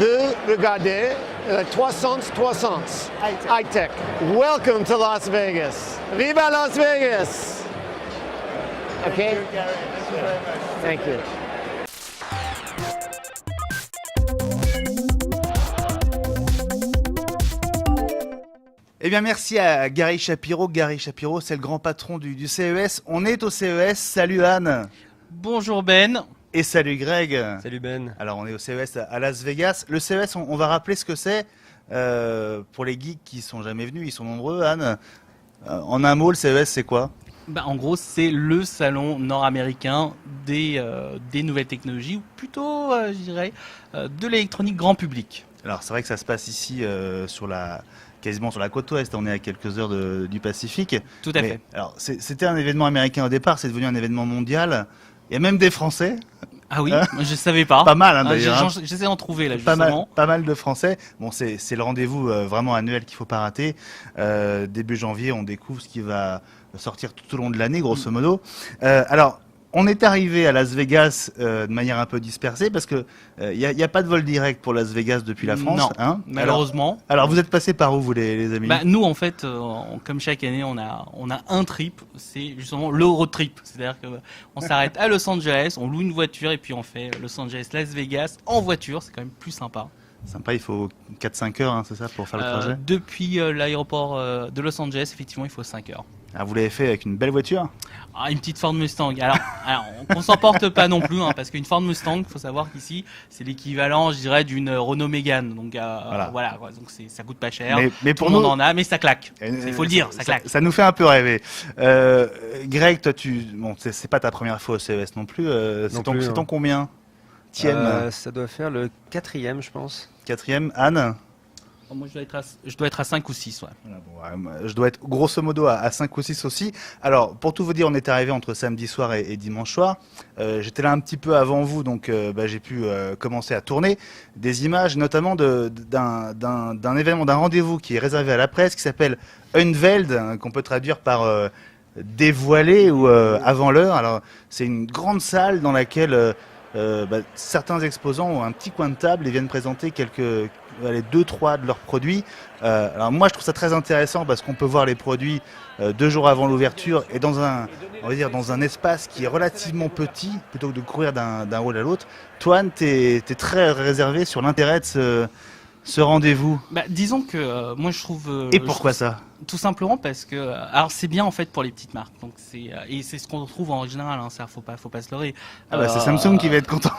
de regarder 300 High Tech. Welcome to Las Vegas. Viva Las Vegas! Okay? Thank you. Eh bien, merci à Gary Shapiro. Gary Shapiro, c'est le grand patron du CES. On est au CES. Salut Anne. Bonjour Ben. Et salut Greg. Salut Ben. Alors, on est au CES à Las Vegas. Le CES, on va rappeler ce que c'est. Pour les geeks qui sont jamais venus, ils sont nombreux, Anne. En un mot, le CES, c'est quoi ? En gros, c'est le salon nord-américain des nouvelles technologies, ou plutôt, je dirais, de l'électronique grand public. Alors, c'est vrai que ça se passe ici quasiment sur la côte ouest. On est à quelques heures du Pacifique. Tout à fait. Alors, c'était un événement américain au départ, c'est devenu un événement mondial. Il y a même des Français. Ah oui, je savais pas. Pas mal, d'ailleurs. J'essaie d'en trouver là, justement. Pas mal de Français. Bon, c'est le rendez-vous vraiment annuel qu'il faut pas rater. Début janvier, on découvre ce qui va sortir tout au long de l'année, grosso modo. Alors, on est arrivé à Las Vegas de manière un peu dispersée parce que il y a pas de vol direct pour Las Vegas depuis la France. Non, hein, malheureusement. Alors, vous êtes passé par où, vous, les amis ? Nous, en fait, comme chaque année, on a un trip. C'est justement le road trip. C'est-à-dire que on s'arrête à Los Angeles, on loue une voiture et puis on fait Los Angeles-Las Vegas en voiture. C'est quand même plus sympa. Sympa, il faut 4-5 heures, hein, c'est ça, pour faire le trajet ? Depuis l'aéroport de Los Angeles, effectivement, il faut 5 heures. Ah, vous l'avez fait avec une belle voiture ? Une petite Ford Mustang. Alors on s'en porte pas non plus, parce qu'une Ford Mustang, il faut savoir qu'ici, c'est l'équivalent, je dirais, d'une Renault Mégane. Donc voilà, quoi. Donc ça coûte pas cher. Mais tout le monde en a, mais ça claque. Il faut le dire, ça claque. Ça nous fait un peu rêver. Greg, toi, c'est pas ta première fois au CES non plus. C'est ton combien ? Tienne. Ça doit faire le 4e, je pense. 4e, Anne ? Moi, je dois être à 5 ou 6, ouais. Je dois être grosso modo à 5 ou 6 aussi. Alors, pour tout vous dire, on est arrivé entre samedi soir et dimanche soir. J'étais là un petit peu avant vous, donc j'ai pu commencer à tourner des images, notamment d'un événement, d'un rendez-vous qui est réservé à la presse, qui s'appelle Unveiled, qu'on peut traduire par dévoilé ou avant l'heure. Alors, c'est une grande salle dans laquelle certains exposants ont un petit coin de table et viennent présenter les 2-3 de leurs produits. Alors moi, je trouve ça très intéressant parce qu'on peut voir les produits 2 jours avant l'ouverture et dans un espace qui est relativement petit, plutôt que de courir d'un hall à l'autre. Toi, Anne, t'es très réservé sur l'intérêt de ce rendez-vous. Disons que moi je trouve. Et pourquoi ça ? Tout simplement parce que, alors c'est bien en fait pour les petites marques, donc et c'est ce qu'on trouve en général, ça faut pas se leurrer. C'est Samsung qui va être content.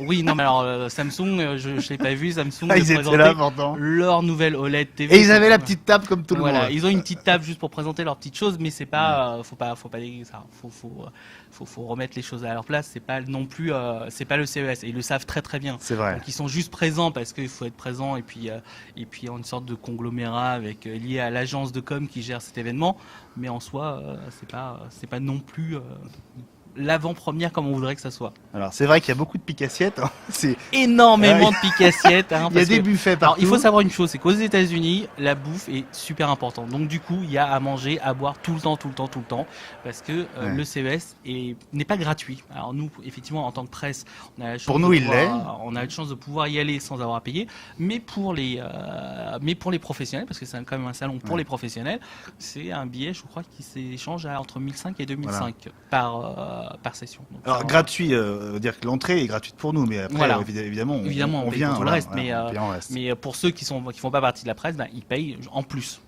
Oui, non mais alors Samsung, je l'ai pas vu, Samsung ils étaient là pourtant. Leur nouvelle OLED TV. Et ils avaient la petite table comme tout le monde. Voilà, ils ont une petite table juste pour présenter leurs petites choses, mais c'est pas, faut pas ça, faut remettre les choses à leur place. C'est pas non plus, c'est pas le CES, et ils le savent très très bien. C'est vrai. Donc ils sont juste présents parce qu'il faut être présent et puis en une sorte de conglomérat avec lié à l'agence de com qui gère cet événement, mais en soi c'est pas non plus l'avant-première comme on voudrait que ça soit. Alors c'est vrai qu'il y a beaucoup de piques-assiettes. C'est énormément de piques-assiettes. Il y a des buffets partout. Alors, il faut savoir une chose, c'est qu'aux États-Unis, la bouffe est super importante. Donc du coup, il y a à manger, à boire tout le temps, parce que le CES n'est pas gratuit. Alors nous, effectivement, en tant que presse, on a la chance on a la chance de pouvoir y aller sans avoir à payer. Mais pour les professionnels, parce que c'est quand même un salon pour les professionnels, c'est un billet, je crois, qui s'échange entre 1005 et 2005 par session. Donc, alors gratuit, veut dire que l'entrée est gratuite pour nous, mais après évidemment on vient pour tout le reste. Mais pour ceux qui font pas partie de la presse, ils payent en plus.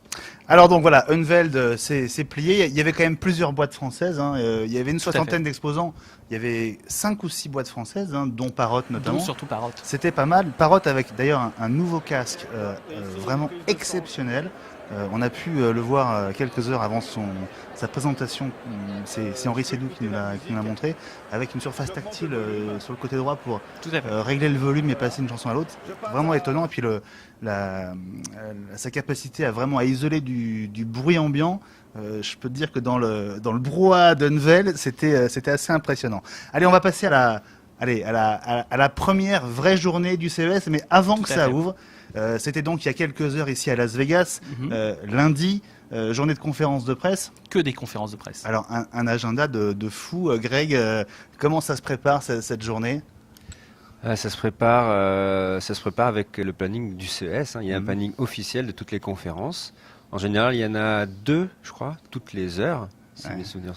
Alors donc voilà, Unveiled, c'est plié. Il y avait quand même plusieurs boîtes françaises. Il y avait une soixantaine d'exposants. Il y avait 5 ou 6 boîtes françaises, dont Parrot notamment. Surtout Parrot. C'était pas mal. Parrot avec d'ailleurs un nouveau casque vraiment exceptionnel. On a pu le voir quelques heures avant sa présentation. C'est Henri Sédou qui nous l'a montré, avec une surface tactile sur le côté droit pour régler le volume et passer d'une chanson à l'autre. Vraiment étonnant. Et puis sa capacité à isoler du bruit ambiant. Je peux te dire que dans le brouhaha d'Unveiled, c'était assez impressionnant. Allez, on va passer à la première vraie journée du CES, mais avant que ça ouvre. C'était donc il y a quelques heures ici à Las Vegas, lundi, journée de conférence de presse. Que des conférences de presse. Alors un agenda de fou. Greg, comment ça se prépare cette journée ? Ça se prépare avec le planning du CES, hein. Il y a un planning officiel de toutes les conférences. En général, il y en a 2, je crois, toutes les heures, si mes souvenirs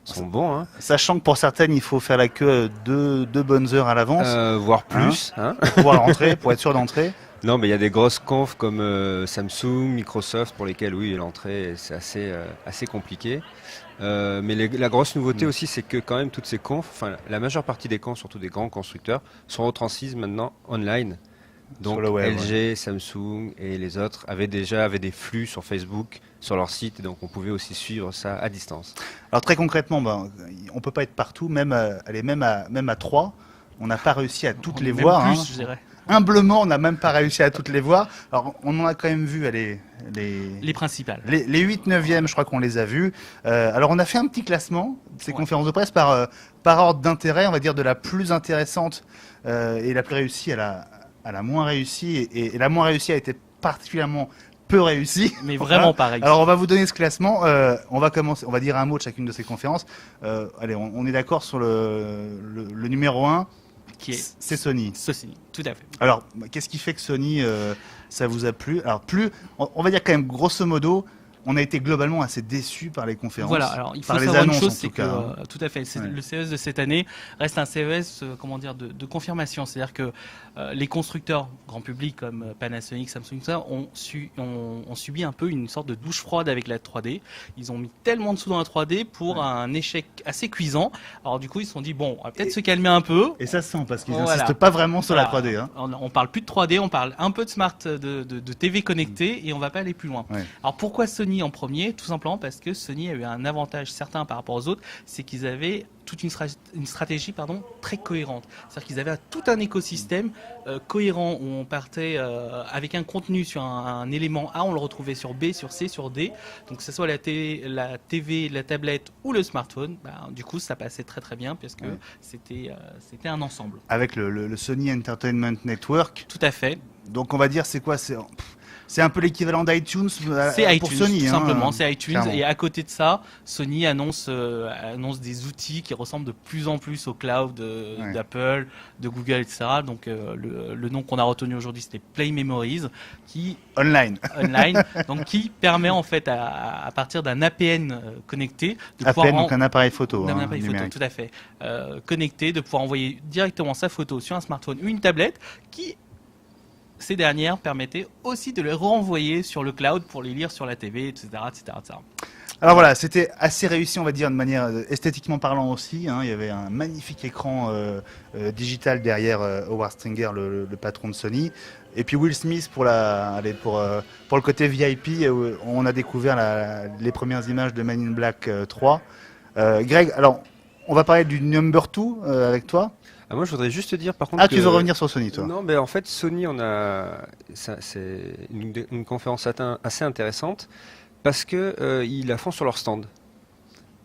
sont bons, hein. Sachant que pour certaines, il faut faire la queue deux bonnes heures à l'avance, Voire plus, hein. pour pouvoir rentrer, pour être sûr d'entrer. Non, mais il y a des grosses confs comme Samsung, Microsoft, pour lesquelles, oui, l'entrée, c'est assez compliqué. Mais la grosse nouveauté aussi, c'est que quand même toutes ces confs, enfin la majeure partie des confs, surtout des grands constructeurs, sont retransmises maintenant online. Donc Sur le web, LG, Samsung et les autres avaient des flux sur Facebook, sur leur site, et donc on pouvait aussi suivre ça à distance. Alors très concrètement, on peut pas être partout, même à 3, on n'a pas réussi à toutes les Même voir. plus, hein. je dirais. Humblement, on n'a même pas réussi à toutes les voir. Alors on en a quand même vu Les principales. les 8 9e, je crois qu'on les a vus. Alors on a fait un petit classement de ces conférences de presse par ordre d'intérêt, on va dire de la plus intéressante et la plus réussie à la moins réussie. Et la moins réussie a été particulièrement peu réussie. Mais vraiment pas réussi. Alors on va vous donner ce classement. On va commencer. On va dire un mot de chacune de ces conférences. Allez, on est d'accord sur le numéro 1. Qui est C'est Sony. Sony, tout à fait. Alors, qu'est-ce qui fait que Sony, ça vous a plu? Alors, on va dire quand même, grosso modo, on a été globalement assez déçus par les conférences. Voilà, alors il faut par les savoir une annonces, chose, en c'est tout que cas, hein. tout à fait, Ouais. le CES de cette année reste un CES, de confirmation. C'est-à-dire que les constructeurs grand public comme Panasonic, Samsung, ça, ont subi un peu une sorte de douche froide avec la 3D. Ils ont mis tellement de sous dans la 3D pour un échec assez cuisant. Alors du coup, ils se sont dit bon, on va peut-être se calmer un peu. Et ça se sent parce qu'ils Voilà. n'insistent pas vraiment sur la Voilà. 3D. Hein. On parle plus de 3D, on parle un peu de de TV connecté et on va pas aller plus loin. Ouais. Alors pourquoi Sony en premier? Tout simplement parce que Sony a eu un avantage certain par rapport aux autres, c'est qu'ils avaient toute une stratégie très cohérente. C'est-à-dire qu'ils avaient tout un écosystème cohérent où on partait avec un contenu sur un élément A, on le retrouvait sur B, sur C, sur D. Donc que ce soit la TV, la tablette ou le smartphone, du coup ça passait très très bien parce que c'était un ensemble. Avec le Sony Entertainment Network. Tout à fait. Donc on va dire, c'est quoi? C'est un peu l'équivalent d'iTunes C'est pour iTunes, Sony. tout hein, simplement, c'est iTunes. clairement. Et à côté de ça, Sony annonce des outils qui ressemblent de plus en plus au cloud d'Apple, de Google, etc. Donc le nom qu'on a retenu aujourd'hui, c'était Play Memories, qui Online. donc qui permet en fait à partir d'un APN connecté de À pouvoir peine, donc un appareil photo. d'un hein, appareil photo, numérique. tout à fait, connecté, de pouvoir envoyer directement sa photo sur un smartphone ou une tablette qui ces dernières permettaient aussi de les renvoyer sur le cloud pour les lire sur la TV, etc. etc. Alors voilà, c'était assez réussi, on va dire, de manière esthétiquement parlant aussi. Hein. Il y avait un magnifique écran digital derrière Howard Stringer, le patron de Sony. Et puis Will Smith pour le côté VIP, on a découvert les premières images de Men in Black 3. Greg, alors on va parler du number 2 avec toi. Ah, moi, je voudrais juste te dire, par contre, Ah, tu veux revenir sur Sony, toi? Non, mais en fait, Sony, c'est une conférence assez intéressante parce que ils la font sur leur stand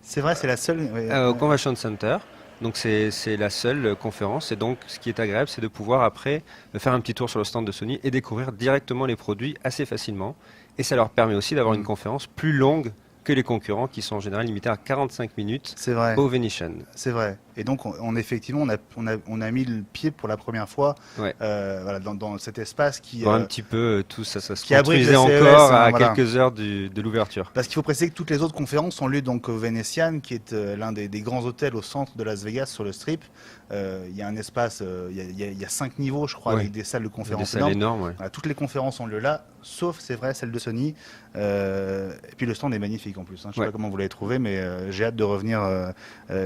C'est vrai, c'est la seule. au Convention Center. Donc c'est la seule conférence, et donc ce qui est agréable, c'est de pouvoir après faire un petit tour sur le stand de Sony et découvrir directement les produits assez facilement. Et ça leur permet aussi d'avoir une conférence plus longue que les concurrents qui sont en général limités à 45 minutes C'est vrai. au Venetian. C'est vrai. Et donc, effectivement, on a mis le pied pour la première fois Ouais. voilà, dans cet espace qui. Voir un petit peu tout ça, ça se qui abrite construisait le CES, encore hein, à voilà. quelques heures de l'ouverture. Parce qu'il faut préciser que toutes les autres conférences ont lieu donc au Venetian, qui est l'un des grands hôtels au centre de Las Vegas sur le Strip. Il y a un espace, il y a 5 niveaux, je crois, Ouais. avec des salles de Des conférences salles énormes. énormes, ouais. Voilà, toutes les conférences ont lieu là, sauf, c'est vrai, celle de Sony. Et puis le stand est magnifique en plus. Hein. Je ne sais Ouais. pas comment vous l'avez trouvé, mais j'ai hâte de revenir,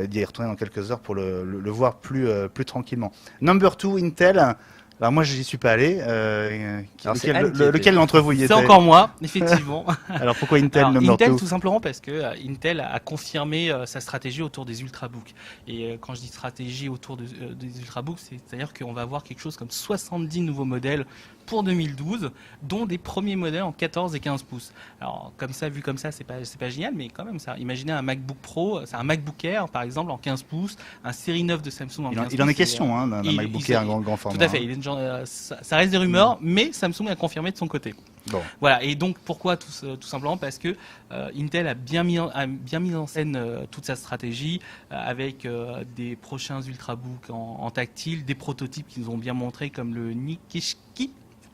d'y retourner dans quelques heures pour le voir plus tranquillement. Number 2, Intel. Alors moi, j'y suis pas allé. Alors, c'est Anne qui Lequel d'entre vous y était? C'est encore moi, effectivement. Alors pourquoi Intel Alors, Number Intel, 2? tout simplement parce que Intel a confirmé sa stratégie autour des ultrabooks. Et quand je dis stratégie autour des ultrabooks, c'est-à-dire qu'on va avoir quelque chose comme 70 nouveaux modèles pour 2012, dont des premiers modèles en 14 et 15 pouces. Alors comme ça, vu comme ça, c'est pas génial, mais quand même, ça. Imaginez un MacBook Pro, c'est un MacBook Air par exemple en 15 pouces, un série 9 de Samsung en 15 pouces. Il en est question hein, d'un il- MacBook il- Air grand format. Tout à fait. hein. Ça reste des rumeurs, mais Samsung a confirmé de son côté. Bon. Voilà, et donc pourquoi tout simplement parce que Intel a bien mis en scène toute sa stratégie avec des prochains ultrabooks en tactile, des prototypes qu'ils nous ont bien montrés comme le Nikishiki.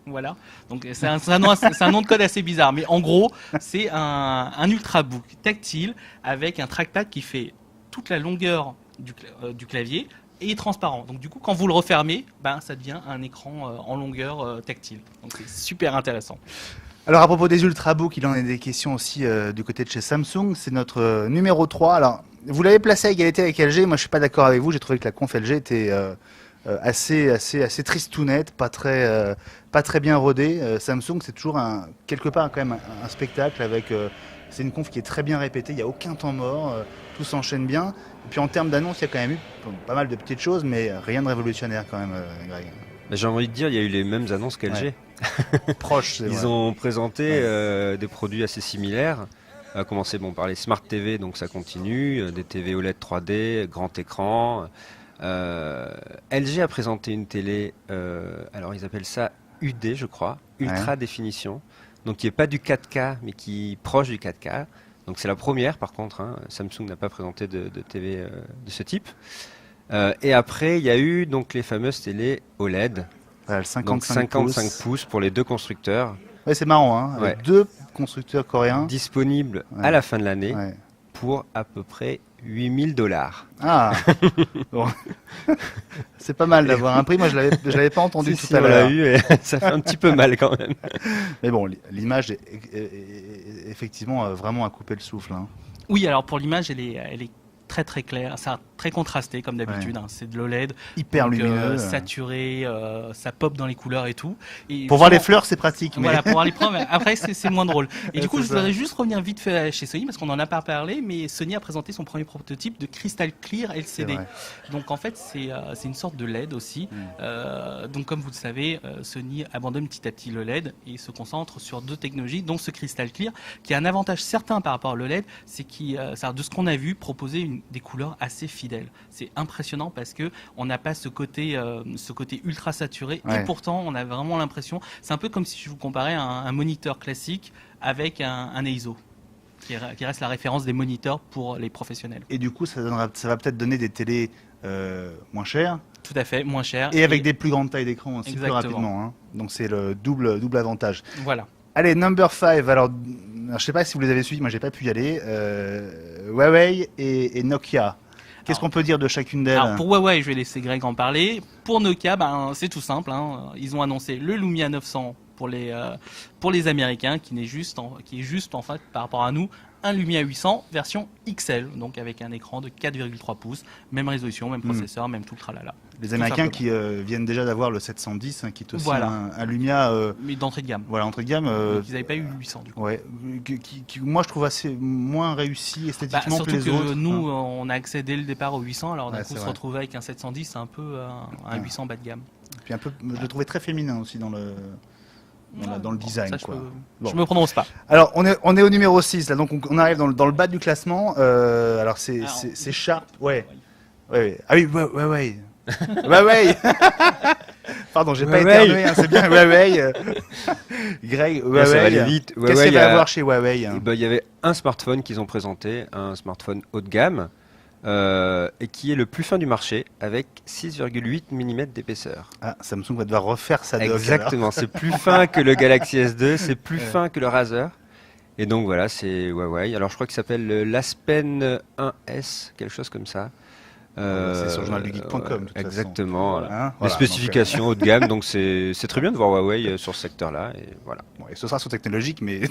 Voilà, donc c'est un nom de code assez bizarre, mais en gros c'est un ultrabook tactile avec un trackpad qui fait toute la longueur du clavier et transparent. Donc du coup, quand vous le refermez, ça devient un écran en longueur tactile. Donc c'est super intéressant. Alors à propos des ultrabooks, il en est des questions aussi du côté de chez Samsung. C'est notre numéro 3. Alors, vous l'avez placé à égalité avec LG. Moi, je suis pas d'accord avec vous. J'ai trouvé que la conf LG était assez tristounette, pas très bien rodée. Samsung, c'est toujours quelque part quand même un spectacle avec... c'est une conf qui est très bien répétée. Il n'y a aucun temps mort. Tout s'enchaîne bien. Et puis en termes d'annonces, il y a quand même eu pas mal de petites choses, mais rien de révolutionnaire quand même, Greg. J'ai envie de dire, il y a eu les mêmes annonces qu'LG. Ouais. Proche, c'est Ils vrai. ont présenté des produits assez similaires. À commencer par les Smart TV, donc ça continue, des TV OLED 3D, grand écran. LG a présenté une télé, alors ils appellent ça UD, je crois, ultra définition, donc qui n'est pas du 4K, mais qui est proche du 4K. Donc c'est la première, par contre, Samsung n'a pas présenté de TV de ce type. Et après, il y a eu donc les fameuses télé OLED, Voilà, le 55 donc 55 pouces pour les deux constructeurs, Ouais, c'est marrant, hein, avec deux constructeurs coréens. disponibles à la fin de l'année Ouais. pour à peu près $8 000. Ah, bon. C'est pas mal d'avoir un prix. Moi, je l'avais pas entendu tout Si, à on l'heure. l'a eu et ça fait un petit peu mal quand même. Mais bon, l'image est effectivement vraiment à couper le souffle. Hein. Oui, alors pour l'image, elle est très très claire, ça très contrasté comme d'habitude. C'est de l'OLED, Hyper donc, lumineux. saturé, ça pop dans les couleurs et tout. Et Pour voir les justement, fleurs, c'est pratique. Mais... Voilà, pour voir les preuves. Après, c'est moins drôle. Et du coup, C'est je ça. voudrais juste revenir vite fait chez Sony parce qu'on en a pas parlé, mais Sony a présenté son premier prototype de Crystal Clear LCD. vrai. Donc en fait, c'est une sorte de LED aussi. Donc comme vous le savez, Sony abandonne petit à petit le LED et se concentre sur deux technologies, dont ce Crystal Clear, qui a un avantage certain par rapport au LED, c'est qu'il, de ce qu'on a vu, proposer des couleurs assez fidèles. C'est impressionnant parce que on n'a pas ce côté ultra saturé Ouais. et pourtant on a vraiment l'impression, c'est un peu comme si je vous comparais un moniteur classique avec un ISO. Qui reste la référence des moniteurs pour les professionnels. Et du coup, ça va peut-être donner des télés moins chères Tout à fait, moins cher. et avec des plus grandes tailles d'écran aussi plus Exactement. rapidement. Hein. Donc c'est le double avantage. Voilà. Allez, number 5. Alors, je sais pas si vous les avez suivis, moi j'ai pas pu y aller. Huawei et Nokia. Qu'est-ce qu'on peut dire de chacune d'elles? Alors pour Huawei, je vais laisser Greg en parler. Pour Nokia, c'est tout simple. Ils ont annoncé le Lumia 900 pour les Américains, qui est juste en fait par rapport à nous un Lumia 800 version XL, donc avec un écran de 4,3 pouces, même résolution, même processeur, même tout le tralala. Les Tout Américains simplement. qui viennent déjà d'avoir le 710, qui est aussi Voilà. un Lumia Mais d'entrée de gamme. voilà, entre de gamme. Donc, ils n'avaient pas eu le 800 du coup. Ouais, qui, moi je trouve assez moins réussi esthétiquement que Surtout les que autres. nous, on a accès dès le départ au 800, alors d'un Ouais, coup c'est se vrai. retrouver avec un 710, c'est un peu un 800 bas de gamme. Puis un peu, je le trouvais très féminin aussi dans le design. Ça, quoi. je me prononce pas. Alors on est au numéro 6 là, donc on arrive dans le bas du classement. Alors c'est Sharp, ouais. Ah oui, ouais. Ouais. Pardon, j'ai pas Huawei. éternué, hein, c'est bien Huawei. Greg, Là, ça va aller Huawei. vite. Qu'est-ce Huawei, qu'il il y va y a- avoir chez Huawei? Eh ben, il y avait un smartphone qu'ils ont présenté, un smartphone haut de gamme, et qui est le plus fin du marché, avec 6,8 mm d'épaisseur. Ah, Samsung va devoir refaire sa dock. Exactement, c'est plus fin que le Galaxy S2, c'est plus fin que le Razer. Et donc voilà, c'est Huawei. Alors je crois qu'il s'appelle l'Aspen 1S, quelque chose comme ça. C'est sur journaldugeek.com, de toute façon. Exactement. Voilà. Hein, Les voilà, spécifications haut de gamme, donc c'est très bien de voir Huawei sur ce secteur-là. Et voilà. Bon, et ce sera sur technologique, mais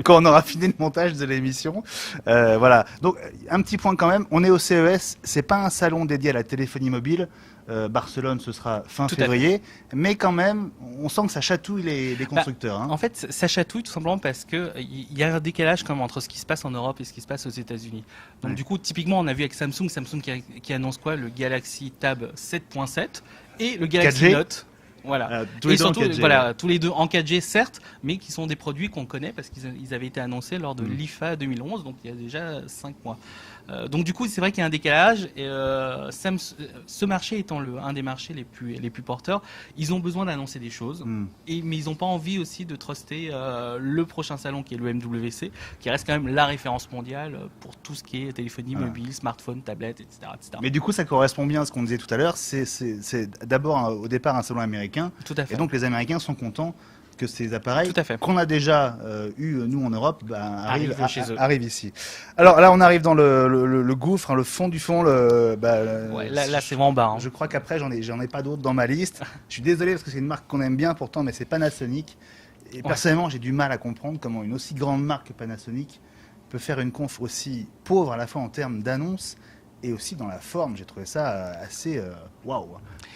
quand on aura fini le montage de l'émission. Voilà. Donc, un petit point quand même. On est au CES. C'est pas un salon dédié à la téléphonie mobile. Barcelone, ce sera fin Tout à février. Mais quand même, on sent que ça chatouille les constructeurs. Hein. En fait, ça chatouille tout simplement parce que il y a un décalage comme entre ce qui se passe en Europe et ce qui se passe aux États-Unis. Donc Ouais. du coup, typiquement, on a vu avec Samsung qui annonce quoi? Le Galaxy Tab 7.7 et le Galaxy 4G. Note. Voilà. Tous les Et deux en surtout, 4G, voilà, tous les deux en 4G certes, mais qui sont des produits qu'on connaît parce qu'ils avaient été annoncés lors de l'IFA 2011, donc il y a déjà 5 mois. Donc du coup, c'est vrai qu'il y a un décalage. Et, ce marché étant un des marchés les plus porteurs, ils ont besoin d'annoncer des choses. Mais ils n'ont pas envie aussi de truster le prochain salon qui est le MWC, qui reste quand même la référence mondiale pour tout ce qui est téléphonie mobile, smartphone, tablette, etc., etc. Mais du coup, ça correspond bien à ce qu'on disait tout à l'heure. C'est d'abord au départ un salon américain. Tout à fait. Et donc les Américains sont contents que ces appareils Tout à fait. qu'on a déjà eu nous en Europe arrivent chez eux. arrivent ici. Alors là, on arrive dans le gouffre, le fond du fond. Ouais, là c'est vraiment bas. Hein. Je crois qu'après, j'en ai pas d'autres dans ma liste. Je suis désolé parce que c'est une marque qu'on aime bien pourtant, mais c'est Panasonic. Et personnellement, j'ai du mal à comprendre comment une aussi grande marque que Panasonic peut faire une conf aussi pauvre à la fois en termes d'annonces et aussi dans la forme. J'ai trouvé ça assez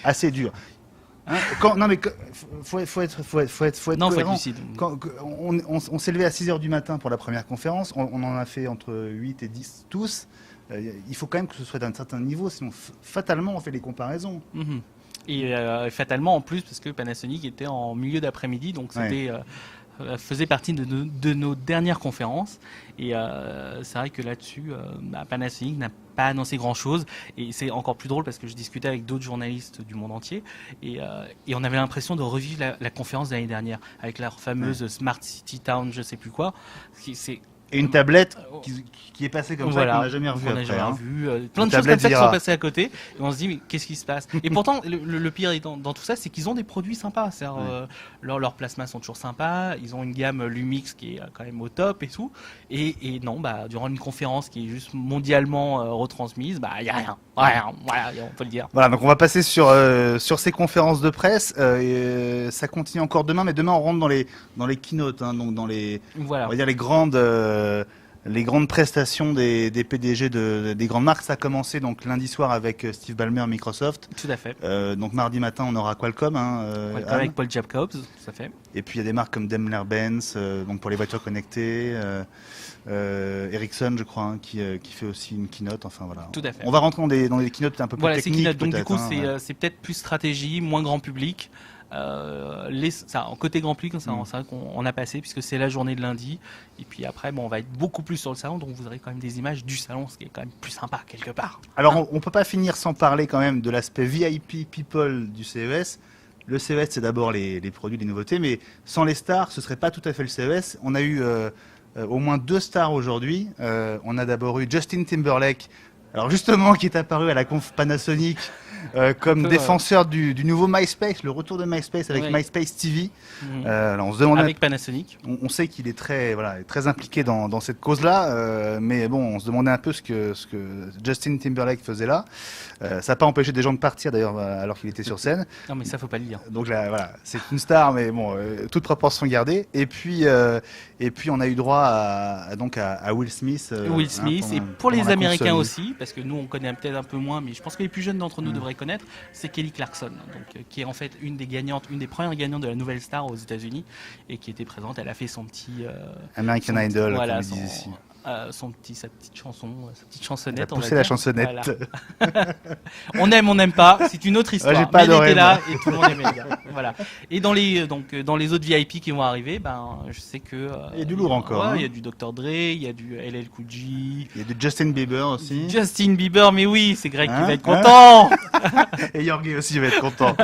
assez dur. Hein, non mais faut être Non, faut être cohérent. lucide. On s'est levé à 6h du matin pour la première conférence, on en a fait entre 8 et 10 tous. Il faut quand même que ce soit d'un certain niveau, sinon fatalement on fait les comparaisons. Mhm. Et fatalement en plus, parce que Panasonic était en milieu d'après-midi, donc c'était faisait partie de nos dernières conférences. Et c'est vrai que là-dessus, Panasonic n'a pas annoncé grand-chose. Et c'est encore plus drôle parce que je discutais avec d'autres journalistes du monde entier. Et on avait l'impression de revivre la conférence de l'année dernière, avec leur fameuse Smart City Town, je sais plus quoi. C'est Et une tablette qui est passée comme ça, qu'on n'a jamais revue on n'a après. jamais Hein. revu. Plein de choses comme ça qui sont passées à côté. Et on se dit, mais qu'est-ce qui se passe? Et pourtant, le pire dans tout ça, c'est qu'ils ont des produits sympas. Leurs plasmas sont toujours sympas. Ils ont une gamme Lumix qui est quand même au top et tout. Et non, durant une conférence qui est juste mondialement retransmise, il n'y a rien. Voilà, on peut le dire. Voilà, donc on va passer sur ces conférences de presse. Ça continue encore demain, mais demain on rentre dans les keynotes, hein, donc dans les, Voilà. on va dire les grandes prestations des PDG des grandes marques. Ça a commencé donc lundi soir avec Steve Ballmer, Microsoft. Tout à fait. Donc mardi matin on aura Qualcomm. Qualcomm avec Paul Jacobs, tout à fait. Et puis il y a des marques comme Daimler-Benz, donc pour les voitures connectées. Ericsson, je crois, hein, qui fait aussi une keynote. Enfin voilà. Tout à fait. On va rentrer dans des keynotes un peu plus Voilà, c'est techniques. keynote. Donc du coup, peut-être, c'est peut-être plus stratégie, moins grand public. En côté grand public, c'est vrai qu'on a passé puisque c'est la journée de lundi. Et puis après, on va être beaucoup plus sur le salon, donc vous aurez quand même des images du salon, ce qui est quand même plus sympa quelque part. Alors on peut pas finir sans parler quand même de l'aspect VIP people du CES. Le CES, c'est d'abord les produits, les nouveautés, mais sans les stars, ce serait pas tout à fait le CES. On a eu au moins 2 stars aujourd'hui. On a d'abord eu Justin Timberlake, alors justement qui est apparu à la conf Panasonic comme défenseur du nouveau MySpace, le retour de MySpace avec MySpace TV. Alors on se demande avec Panasonic. On sait qu'il est très impliqué dans cette cause-là, mais bon, on se demandait un peu ce que Justin Timberlake faisait là. Ça n'a pas empêché des gens de partir d'ailleurs alors qu'il était sur scène. Non mais ça faut pas le dire. Donc là, voilà, c'est une star, mais bon, toute proportion gardée. Et puis on a eu droit à Will Smith. Will Smith, et pour les Américains aussi, parce que nous on connaît peut-être un peu moins, mais je pense que les plus jeunes d'entre nous devraient connaître, c'est Kelly Clarkson, donc, qui est en fait une des premières gagnantes de la nouvelle star aux États-Unis et qui était présente. Elle a fait son petit American Idol, voilà, comme ils disent ici. sa petite chanson, sa petite chansonnette. Elle a poussé la chansonnette. Voilà. On aime pas, c'est une autre histoire. J'ai pas mais adoré, elle était là moi. et tout le monde aimait bien. Voilà. Et dans les autres VIP qui vont arriver, je sais que il y a du lourd encore. Il y a du Dr Dre, il y a du LL Cool J, il y a du Justin Bieber aussi. Justin Bieber, mais oui, c'est Greg qui va être content. Et Yorgi aussi va être content.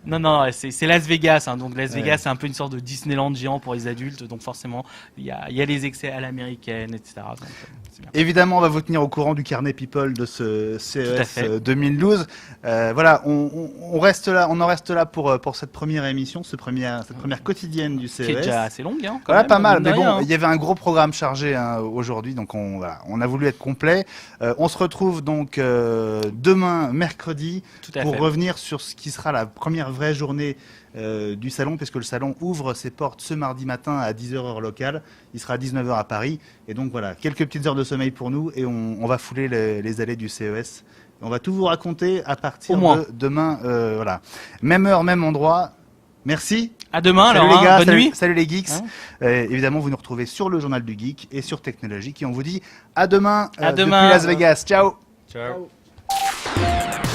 Non, c'est Las Vegas, hein, donc Las Vegas c'est un peu une sorte de Disneyland géant pour les adultes, donc forcément il y a les excès à l'américaine, etc. Donc, c'est bien. Évidemment, on va vous tenir au courant du carnet People de ce CES 2012. Voilà, on reste là, on en reste là pour cette première émission, cette première quotidienne du CES. Qui est déjà assez longue, hein, quand Voilà, même, pas mal, mine de mais bon, rien, hein. il y avait un gros programme chargé aujourd'hui, donc on a voulu être complet. On se retrouve donc demain, mercredi, Tout à pour fait. revenir sur ce qui sera la première vraie journée du salon, puisque le salon ouvre ses portes ce mardi matin à 10h heure locale. Il sera à 19h à Paris. Et donc voilà, quelques petites heures de sommeil pour nous et on va fouler les allées du CES. On va tout vous raconter à partir de demain. Voilà. Même heure, même endroit. Merci. À demain, Salut alors, les gars, bonne nuit. salut les geeks. Évidemment, vous nous retrouvez sur le Journal du Geek et sur Technologique. Et on vous dit à demain, À depuis demain. Las Vegas. Ciao. Ciao. Ciao.